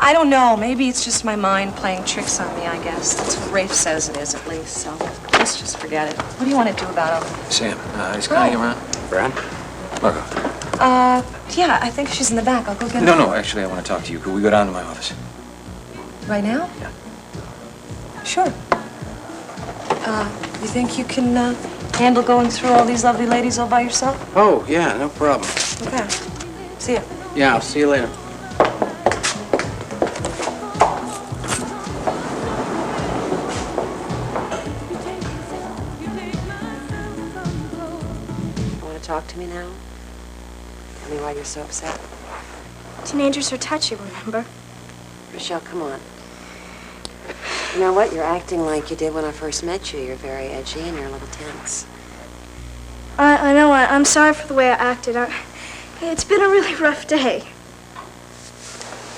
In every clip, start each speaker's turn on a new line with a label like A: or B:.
A: I don't know. Maybe it's just my mind playing tricks on me, I guess. That's what Rafe says it is, at least, so let's just forget it. What do you want to do about him?
B: Sam, is Connie around? Brad? Marco.
A: Yeah, I think she's in the back. I'll go get her.
B: No, actually, I want to talk to you. Could we go down to my office?
A: Right now?
B: Yeah.
A: Sure. You think you can handle going through all these lovely ladies all by yourself?
C: Oh, yeah, no problem.
A: Okay. See ya.
C: Yeah, I'll see you later.
D: Want to talk to me now? Tell me why you're so upset.
E: Teenagers are touchy, remember?
D: Rochelle, come on. You know what? You're acting like you did when I first met you. You're very edgy and you're a little tense.
E: I know. I'm sorry for the way I acted. It's been a really rough day.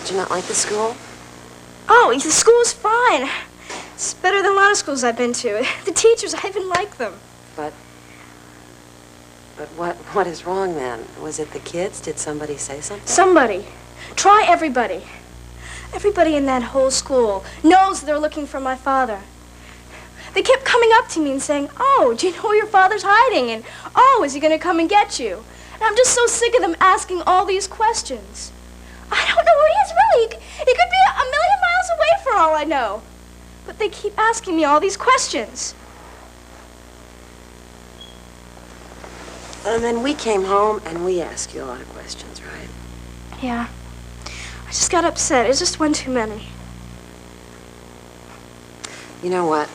D: Did you not like the school?
E: Oh, the school's fine. It's better than a lot of schools I've been to. The teachers, I even like them.
D: But what is wrong then? Was it the kids? Did somebody say something?
E: Somebody. Try everybody. Everybody in that whole school knows they're looking for my father. They kept coming up to me and saying, "Oh, do you know where your father's hiding?" And, "Oh, is he going to come and get you?" And I'm just so sick of them asking all these questions. I don't know where he is, really. He could be a million miles away for all I know. But they keep asking me all these questions.
D: And then we came home and we asked you a lot of questions, right?
E: Yeah. I just got upset. It's just one too many.
D: You know what?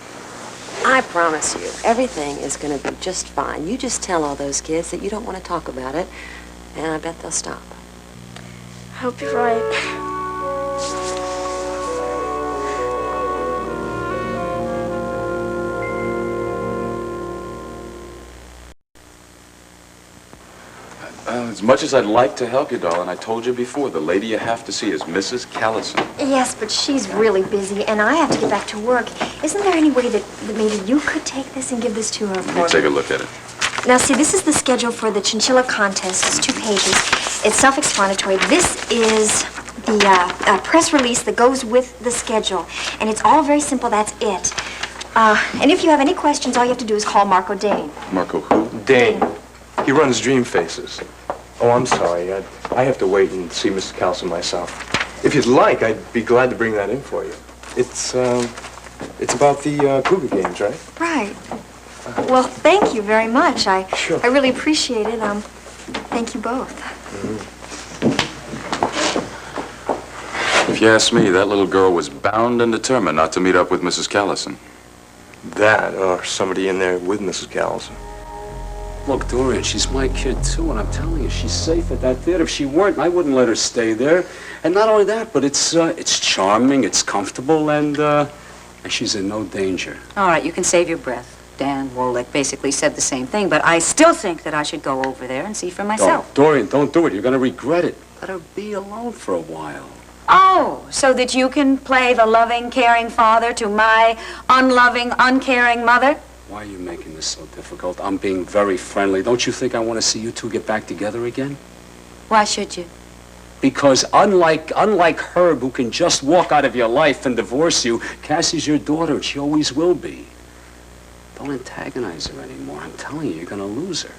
D: I promise you, everything is going to be just fine. You just tell all those kids that you don't want to talk about it, and I bet they'll stop.
E: I hope you're right.
F: As much as I'd like to help you, darling, I told you before, the lady you have to see is Mrs. Callison.
G: Yes, but she's really busy, and I have to get back to work. Isn't there any way that maybe you could take this and give this to her?
F: Let me take a look at it.
G: Now, see, this is the schedule for the chinchilla contest. It's 2 pages. It's self-explanatory. This is the press release that goes with the schedule, and it's all very simple. That's it. And if you have any questions, all you have to do is call Marco Dane.
F: Marco who?
H: Dane. He runs Dream Faces. Oh, I'm sorry. I have to wait and see Mrs. Callison myself. If you'd like, I'd be glad to bring that in for you. It's about the Cougar games, right?
G: Right. Well, thank you very much.
H: Sure.
G: I really appreciate it. Thank you both.
F: If you ask me, that little girl was bound and determined not to meet up with Mrs. Callison.
H: That, or somebody in there with Mrs. Callison.
I: Look, Dorian, she's my kid, too, and I'm telling you, she's safe at that theater. If she weren't, I wouldn't let her stay there. And not only that, but it's charming, it's comfortable, and she's in no danger.
J: All right, you can save your breath. Dan Wolek basically said the same thing, but I still think that I should go over there and see for myself.
I: Oh, Dorian, don't do it. You're going to regret it. Let her be alone for a while.
J: Oh, so that you can play the loving, caring father to my unloving, uncaring mother?
I: Why are you making this so difficult? I'm being very friendly. Don't you think I want to see you two get back together again?
J: Why should you?
I: Because unlike Herb, who can just walk out of your life and divorce you, Cassie's your daughter, and she always will be. Don't antagonize her anymore. I'm telling you, you're going to lose her.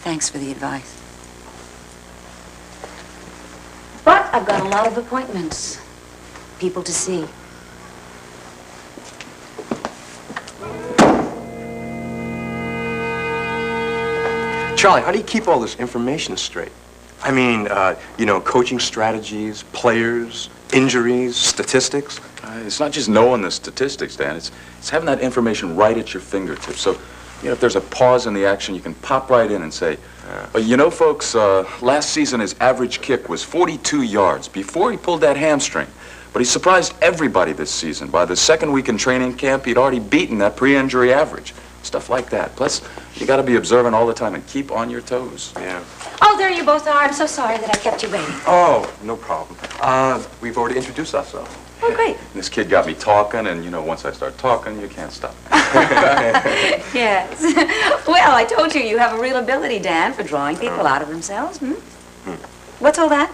J: Thanks for the advice. But I've got a lot of appointments. People to see.
H: Charlie, how do you keep all this information straight? I mean, coaching strategies, players, injuries, statistics.
F: It's not just knowing the statistics, Dan. It's having that information right at your fingertips. So, if there's a pause in the action, you can pop right in and say, folks, last season his average kick was 42 yards before he pulled that hamstring. But he surprised everybody this season. By the second week in training camp, he'd already beaten that pre-injury average. Stuff like that. Plus, you got to be observant all the time and keep on your toes.
H: Yeah.
J: Oh, there you both are. I'm so sorry that I kept you waiting.
H: Oh, no problem. We've already introduced ourselves.
J: Oh, great.
F: This kid got me talking, and, once I start talking, you can't stop.
J: Yes. Well, I told you, you have a real ability, Dan, for drawing people out of themselves. What's all that?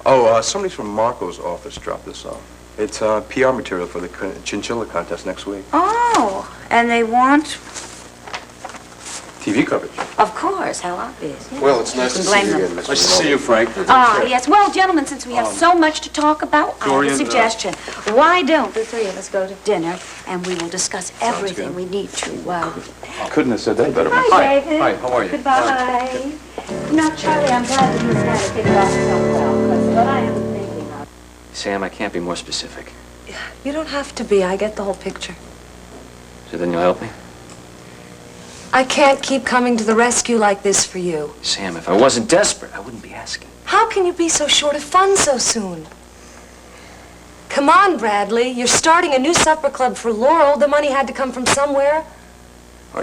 H: Oh, Oh, somebody from Marco's office dropped this off. It's PR material for the chinchilla contest next week.
J: Oh, and they want...
H: TV coverage.
J: Of course, how obvious. Yeah.
H: Well, it's nice to see
J: Blame
H: you
J: them.
H: again, Mr.
I: Nice to see you, Frank.
J: Ah, yes. Well, gentlemen, since we have so much to talk about, I
I: Dorian,
J: have a suggestion. Why don't the three of us go to dinner, and we will discuss everything we need to.
H: Couldn't have said that better.
J: Hi, David.
F: Hi, how are you?
J: Goodbye. Now, Charlie, I'm glad that he's got to figure out so well, because what I am thinking of...
B: Sam, I can't be more specific.
A: You don't have to be. I get the whole picture.
B: So then you'll help me?
A: I can't keep coming to the rescue like this for you.
B: Sam, if I wasn't desperate, I wouldn't be asking.
A: How can you be so short of funds so soon? Come on, Bradley. You're starting a new supper club for Laurel. The money had to come from somewhere.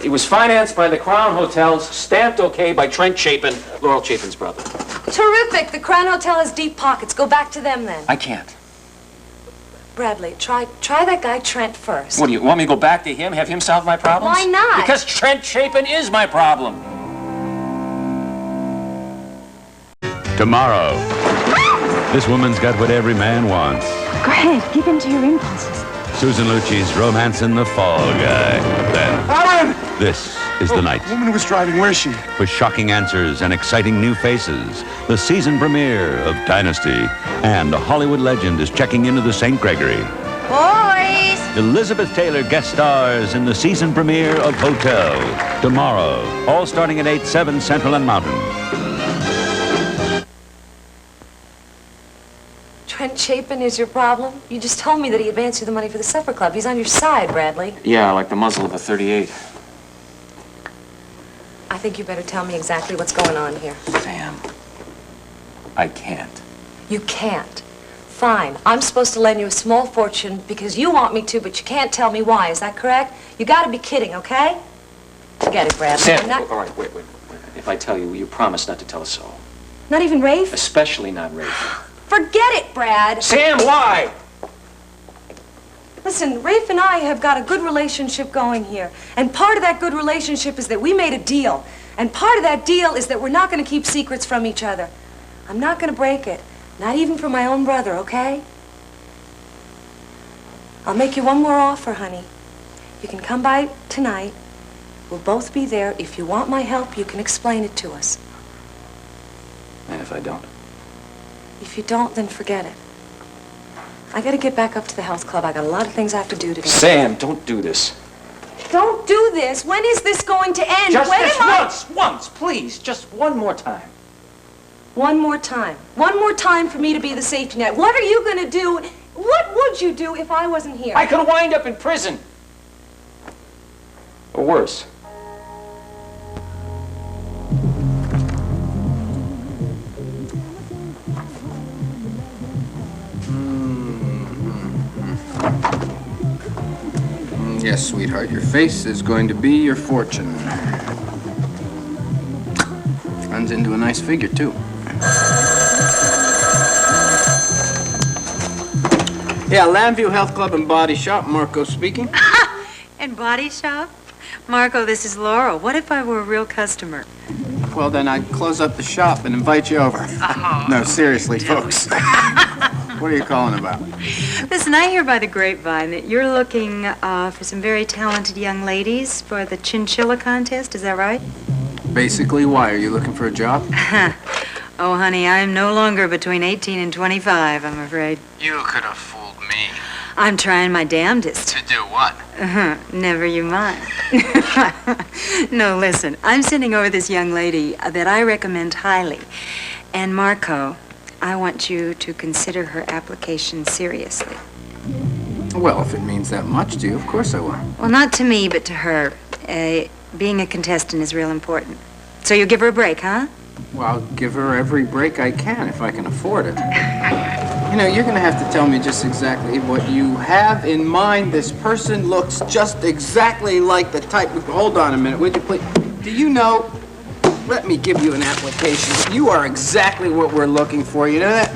B: It was financed by the Crown Hotels, stamped okay by Trent Chapin, Laurel Chapin's brother.
A: Terrific. The Crown Hotel has deep pockets. Go back to them then.
B: I can't.
A: Bradley, try that guy Trent first.
B: What, do you want me to go back to him, have him solve my problems?
A: Why not?
B: Because Trent Chapin is my problem.
K: Tomorrow, this woman's got what every man wants.
G: Go ahead, give in to your impulses.
K: Susan Lucci's romancing the fall guy. Then,
H: Alan!
K: this is the night.
H: The woman who was driving, where is she?
K: For shocking answers and exciting new faces, the season premiere of Dynasty. And a Hollywood legend is checking into the St. Gregory.
J: Boys!
K: Elizabeth Taylor guest stars in the season premiere of Hotel. Tomorrow, all starting at 8/7 Central and Mountain.
A: Trent Chapin is your problem? You just told me that he advanced you the money for the supper club. He's on your side, Bradley.
B: Yeah, like the muzzle of a .38.
A: I think you better tell me exactly what's going on here.
B: Sam, I can't.
A: You can't. Fine. I'm supposed to lend you a small fortune because you want me to, but you can't tell me why. Is that correct? You gotta be kidding, okay? Forget it, Bradley.
B: Sam,
A: Not,
B: all right, wait. If I tell you, you promise not to tell a soul.
A: not even Rafe?
B: Especially not Rafe.
A: Forget it, Brad.
B: Sam, why?
A: Listen, Rafe and I have got a good relationship going here. And part of that good relationship is that we made a deal. And part of that deal is that we're not going to keep secrets from each other. I'm not going to break it. Not even for my own brother, okay? I'll make you one more offer, honey. You can come by tonight. We'll both be there. If you want my help, you can explain it to us.
B: And if I don't?
A: If you don't, then forget it. I gotta get back up to the health club. I got a lot of things I have to do today.
B: Sam, don't do this.
A: Don't do this. When is this going to end?
B: Just
A: when
B: this
A: am I...
B: once, please. Just one more time.
A: One more time. One more time for me to be the safety net. What are you gonna do? What would you do if I wasn't here?
B: I could wind up in prison. Or worse.
C: Yes, sweetheart, your face is going to be your fortune. Runs into a nice figure, too. Yeah, Landview Health Club and Body Shop, Marco speaking.
J: And body shop? Marco, this is Laurel. What if I were a real customer?
C: Well, then I'd close up the shop and invite you over.
J: Oh,
C: No, seriously, folks. What are you calling about?
J: Listen, I hear by the grapevine that you're looking for some very talented young ladies for the chinchilla contest. Is that right?
C: Basically, why? Are you looking for a job?
J: Oh, honey, I'm no longer between 18 and 25, I'm afraid.
C: You could have fooled me.
J: I'm trying my damnedest.
C: To do what?
J: Never you mind. No, listen, I'm sending over this young lady that I recommend highly. And Marco, I want you to consider her application seriously.
C: Well, if it means that much to you, of course I will.
J: Well, not to me, but to her. Being a contestant is real important. So you'll give her a break, huh?
C: Well, I'll give her every break I can if I can afford it. You know, you're going to have to tell me just exactly what you have in mind. This person looks just exactly like the type. Hold on a minute, would you please? Do you know? Let me give you an application. You are exactly what we're looking for. You know that?